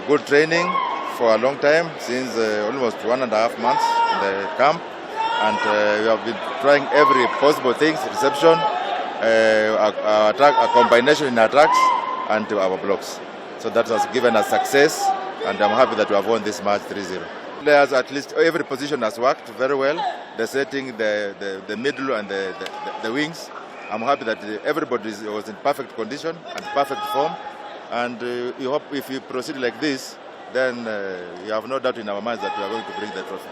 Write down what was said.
good training for a long time, since almost 1.5 months in the camp, and we have been trying every possible things, reception, a combination in attacks and our blocks. So that has given us success, and I'm happy that we have won this match 3-0. Players, at least every position has worked very well. The setting, the middle and the wings. I'm happy that everybody was in perfect condition and perfect form. And we hope if we proceed like this, then we have no doubt in our minds that we are going to bring the trophy.